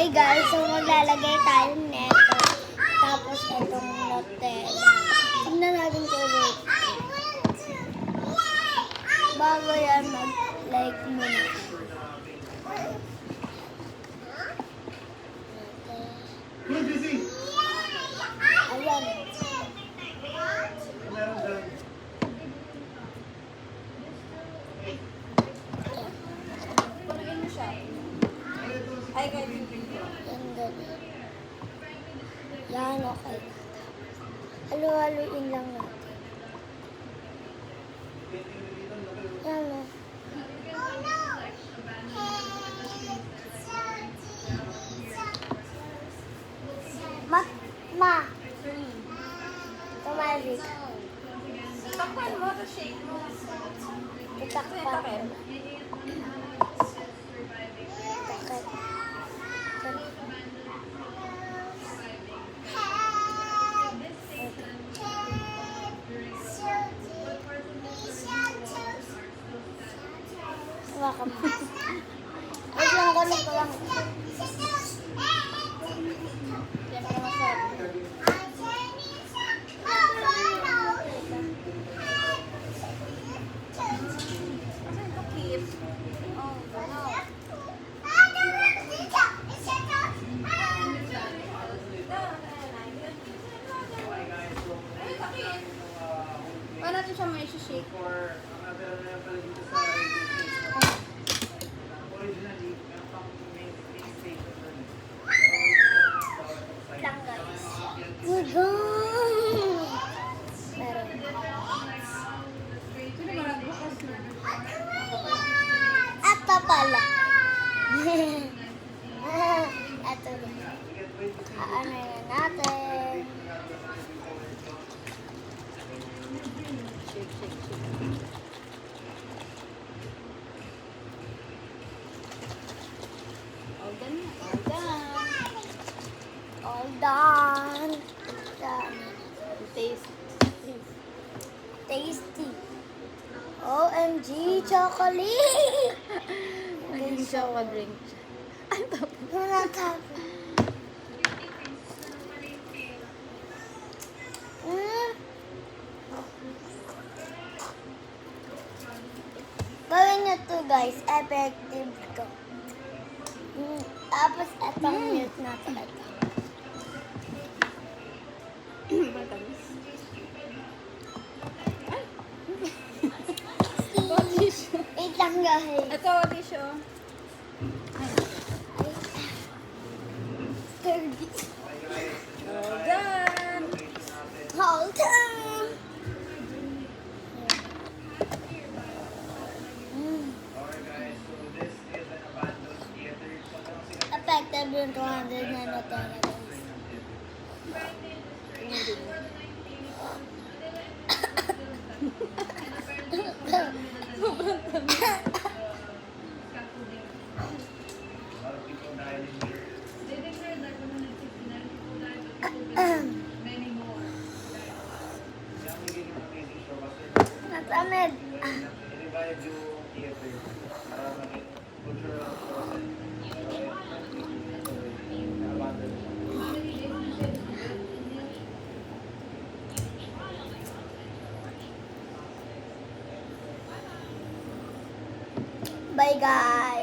guys, so maglalagay tayo neto. Tapos itong Nutella. Tignan natin kung wait. Bago yan mag-like muna. Ayan. Ay, guys. Yan, ganyan. Yan, okay. Halo-haloin lang natin. Yan, o. Ma. Tumalik. Takpan mo, to shake mo. Itakpan. Takpan. Takpan. Hawakan mo. Wait lang, ganun ko lang. Yan para masarap. Kasi ito keep. Oh, gano'n. Ay, sakit. Paano natin siya may shake? Lang, guys. Good God! Meron. Sino ba nagbukas na? Ito pala. Ito. Ano yan natin? Shake, shake, shake. All done na. All done. All done. Done. Taste. Tasty. OMG, chocolate! Naging choco drink. Ay, tapos. Wala tapo. Gawin nyo to guys, effective to. Tapos etong milk na to. Matamis. Ay! Oh, tissue. Wait lang guys. Ito, tissue. Sturdy. All done. Hold on. Effective yung 200 na Nutella guys. Natamid. Bye guys.